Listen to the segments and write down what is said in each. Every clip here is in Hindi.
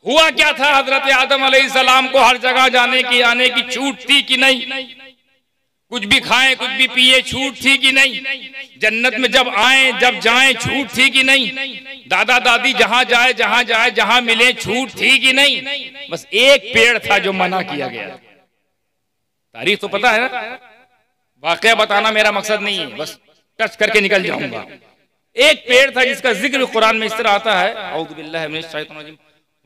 हुआ क्या था, हजरत आदम अलैहिस्सलाम को हर जगह जाने की आने की छूट थी कि नहीं? कुछ भी खाएं कुछ भी पिए छूट थी कि नहीं? जन्नत में जब आए जब जाएं छूट थी कि नहीं? दादा दादी जहां जाए जहां मिले छूट थी कि नहीं? बस एक पेड़ था जो मना किया गया। तारीख तो पता है ना, वाकया बताना मेरा मकसद नहीं है, बस टच करके निकल जाऊंगा। एक पेड़ था जिसका जिक्र कुरान में इस तरह आता है, औज़ु बिल्लाहि मिनश शैतानिर रजीम,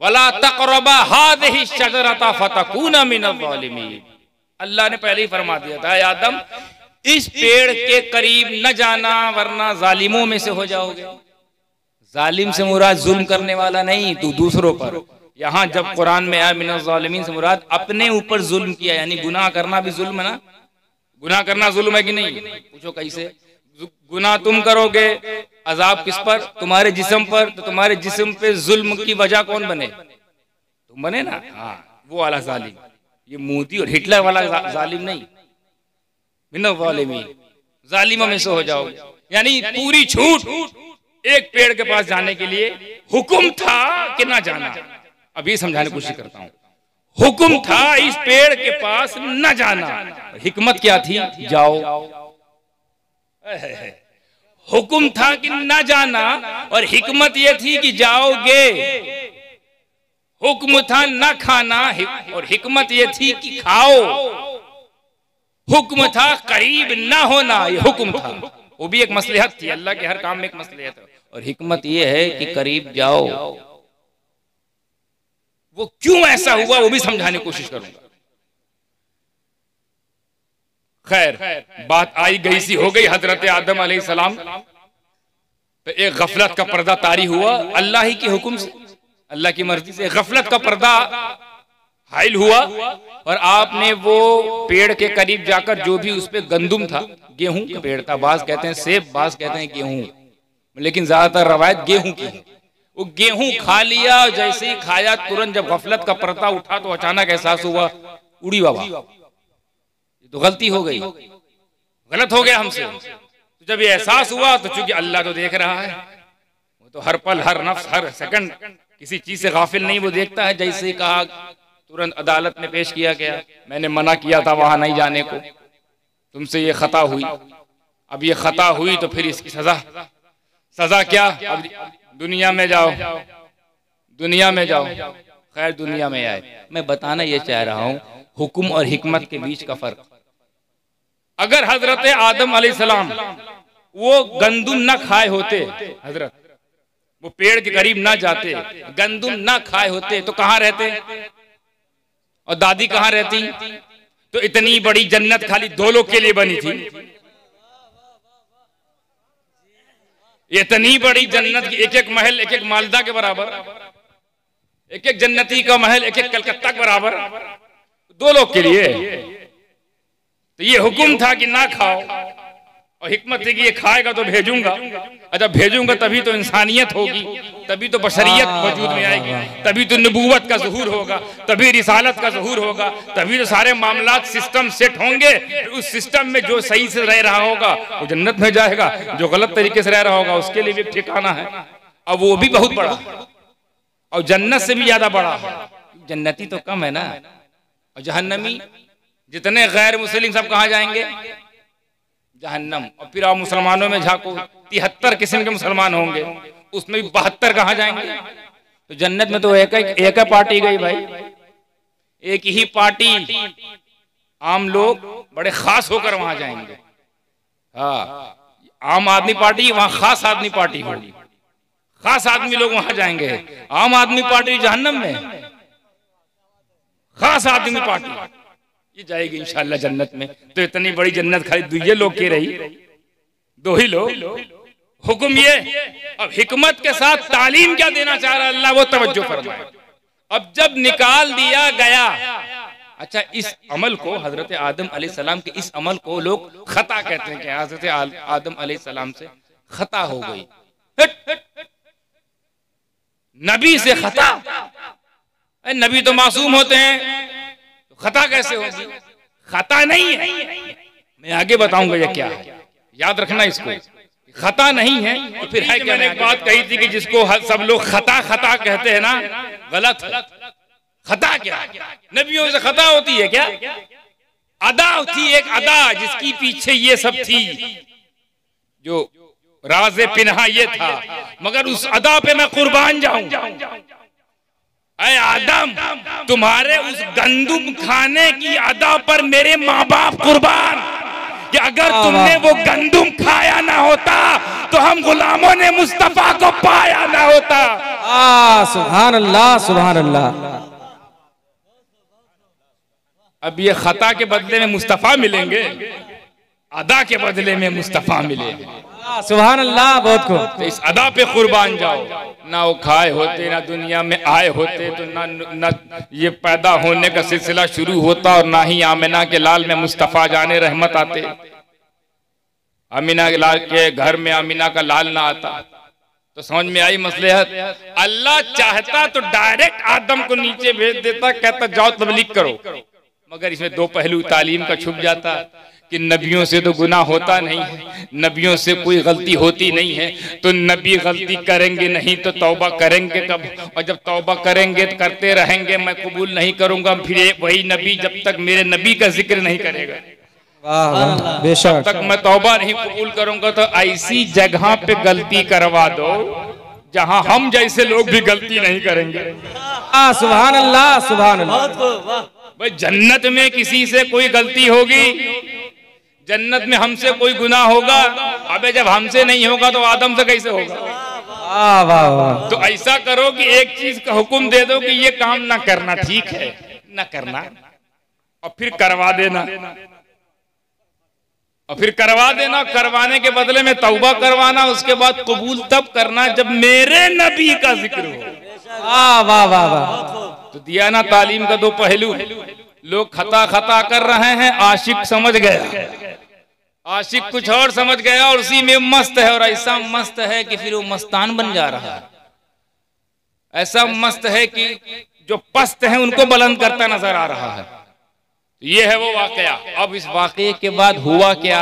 वला तक़रबा हाज़िहि शजरता फतकूना मिनज़ ज़ालिमीन। अल्लाह ने पहले ही फरमा दिया था, आदम इस पेड़ के करीब न जाना वरना जालिमों में से हो जाओगे। जालिम से मुराद जुल्म करने वाला नहीं, तू दूसरों पर। यहाँ जब कुरान में आया मिनज़ ज़ालिमीन से मुराद अपने ऊपर जुल्म किया, यानी गुनाह करना भी जुल्म है ना। गुनाह करना जुल्म है कि नहीं? पूछो कैसे? गुनाह तुम करोगे, अजाब किस पर? तुम्हारे जिस्म पर। तो तुम्हारे जिस्म पे जुल्म की वजह कौन बने? तुम बने ना। हाँ, वो वाला जालिम, ये मोदी और हिटलर वाला जालिम नहीं। मिनज़ ज़ालिमीन, जालिमों में से हो जाओगे, यानी पूरी छूट। एक पेड़ के पास जाने के लिए हुक्म था कि ना जाना। अभी समझाने की कोशिश करता हूं। हुक्म था इस पेड़ के पास न जाना, हिकमत क्या थी? जाओ। हुक्म था कि न जाना और हिकमत यह थी कि जाओगे। हुक्म था न खाना और हिकमत यह थी कि खाओ। हुक्म था करीब न होना, ये हुक्म था। वो भी एक मसलहत थी, अल्लाह के हर काम में एक मसलहत है। और हिकमत यह है कि करीब जाओ। वो क्यों ऐसा हुआ वो भी समझाने की कोशिश करूंगा। खैर, बात आई गई सी हो गई। हजरत आदम अलैहिस्सलाम तो एक गफलत का पर्दा तारी हुआ अल्लाह ही के हुक्म से, अल्लाह की मर्जी से गफलत का पर्दा हाइल हुआ और आपने वो पेड़ के करीब जाकर जो भी उस पे गंदुम था, गेहूं का पेड़ था, बाज कहते हैं सेब, बाज कहते हैं गेहूं, लेकिन ज्यादातर रवायत गेहूं की है। वो गेहूं खा लिया, जैसे ही खाया तुरंत जब गफलत का पर्दा उठा तो अचानक एहसास हुआ उड़ी बाबा, ये तो गलती हो गई, गलत हो गया हमसे। तो जब ये एहसास हुआ तो चूंकि अल्लाह तो देख रहा है, वो तो हर पल हर नफ्स हर सेकंड किसी चीज से गाफिल नहीं, वो देखता है। जैसे ही कहा तुरंत अदालत में पेश किया गया, मैंने मना किया था वहां नहीं जाने को, तुमसे ये खता हुई, अब ये खता हुई तो फिर इसकी सजा क्या? अब दुनिया में जाओ, दुनिया में जाओ। खैर दुनिया में आए। मैं बताना ये चाह रहा हूं हुक्म और हिकमत के बीच का फर्क। अगर हजरत आदम अलैहिस्सलाम वो गंदुम न खाए होते, हजरत वो पेड़ के करीब ना जाते, गंदुम ना खाए होते तो कहां रहते? और दादी कहां रहती? तो इतनी बड़ी जन्नत खाली दो लोग के लिए बनी थी। इतनी बड़ी जन्नत की एक एक महल एक एक मालदा के बराबर, एक एक जन्नती का महल एक एक कलकत्ता के बराबर, दो लोग के लिए। तो ये हुक्म था कि ना खाओ और हिकमत थी कि ये खाएगा तो भेजूंगा, और जब भेजूंगा तभी तो इंसानियत होगी, तभी तो बशरियत वजूद में आएगी, तभी तो नबूवत का ज़ुहूर होगा, तभी रिसालत का ज़ुहूर होगा, तभी तो सारे मामलात सिस्टम सेट होंगे। उस सिस्टम में जो सही से रह रहा होगा वो जन्नत में जाएगा, जो गलत तरीके से रह रहा होगा उसके लिए भी एक ठिकाना है। अब वो भी बहुत बड़ा और जन्नत से भी ज्यादा बड़ा। जन्नती तो कम है ना, और जहन्नमी जितने गैर मुस्लिम सब कहाँ जाएंगे? जहन्नम। और फिर आप मुसलमानों में झांको, 73 किस्म के मुसलमान होंगे, उसमें भी 72 कहाँ जाएंगे? तो जन्नत में तो एक पार्टी गई भाई, एक ही पार्टी। आम लोग बड़े खास होकर वहां जाएंगे। हाँ, आम आदमी पार्टी, वहां खास आदमी पार्टी होगी, खास आदमी लोग वहां जाएंगे। आम आदमी पार्टी जहन्नम में, खास आदमी पार्टी ये जाएगी इंशाअल्लाह जन्नत में। तो इतनी बड़ी जन्नत खाली दुइये लोग के रही, दो ही लोग। हुक्म ये, अब हिकमत के साथ तालीम क्या देना चाह रहा अल्लाह, वो तवज्जो फरमाए। अब जब निकाल दिया गया, अच्छा इस अमल को, हजरत आदम अलैहिस्सलाम के इस अमल को लोग खता कहते हैं कि हजरत आदम अलैहिस्सलाम से खता हो गई। नबी से खता, नबी तो मासूम होते हैं, खता कैसे होगी? खता नहीं है, मैं आगे बताऊंगा ये क्या है, याद रखना इसको। खता नहीं है तो फिर है क्या? मैंने एक बात कही थी कि जिसको सब लोग खता खता कहते हैं ना, गलत है। खता क्या? नबियों से खता होती है क्या? अदा थी, एक अदा जिसकी पीछे ये सब थी, जो राज़े पिन्हा ये था, मगर उस अदा पे मैं कुर्बान जाऊं। ऐ आदम, तुम्हारे उस गंदुम खाने की अदा पर मेरे माँ बाप कुर्बान, कि अगर तुमने वो गंदुम खाया ना होता तो हम गुलामों ने मुस्तफा को पाया ना होता। सुभान अल्लाह, सुभान अल्लाह। अब ये खता के बदले में मुस्तफा मिलेंगे, अदा के बदले में मुस्तफा मिलेंगे। सुभान अल्लाह, बहुत खूब। तो इस अदा पे कुर्बान जाओ। ना वो खाए होते, ना दुनिया में आए होते, तो ना ये पैदा होने का सिलसिला शुरू होता, और ना ही आमिना के लाल में मुस्तफा जाने रहमत आते। आमिना के लाल के घर में आमिना का लाल ना आता। तो समझ में आई मसलहत? अल्लाह चाहता तो डायरेक्ट आदम को नीचे भेज देता, कहता जाओ तबलीग करो, मगर इसमें दो पहलू तालीम का छुप जाता कि नबियों से तो गुनाह होता नहीं है, नबियों से कोई गलती होती नहीं है, तो नबी गलती करेंगे नहीं तो तौबा करेंगे कब? और जब तौबा करेंगे तो करते रहेंगे, मैं कबूल नहीं करूंगा। फिर वही नबी जब तक मेरे नबी का जिक्र नहीं करेगा, बेशक, तब तक मैं तौबा नहीं कबूल करूंगा। तो ऐसी जगह पे गलती करवा दो जहां हम जैसे लोग भी गलती नहीं करेंगे। सुभान अल्लाह, सुभान अल्लाह। भाई जन्नत में किसी से कोई गलती होगी, जन्नत में हमसे कोई गुनाह होगा, अबे जब हमसे नहीं होगा तो आदम से कैसे होगा? वाह वाह। तो ऐसा करो कि एक चीज का हुक्म दे दो कि ये काम ना करना, ठीक है ना करना, और फिर करवा देना, और फिर करवा देना। करवाने के बदले में तौबा करवाना, उसके बाद कबूल तब करना जब मेरे नबी का जिक्र हो। वाह वाह वाह। तो दिया ना तालीम का दो पहलू। लोग खता खता कर रहे हैं, आशिक समझ गया, आशिक कुछ और समझ गया और उसी में मस्त है, और ऐसा मस्त है कि फिर वो मस्तान बन जा रहा है। ऐसा मस्त है कि जो पस्त हैं उनको बुलंद करता नजर आ रहा है। ये है वो वाकया। अब इस वाकये के बाद हुआ क्या?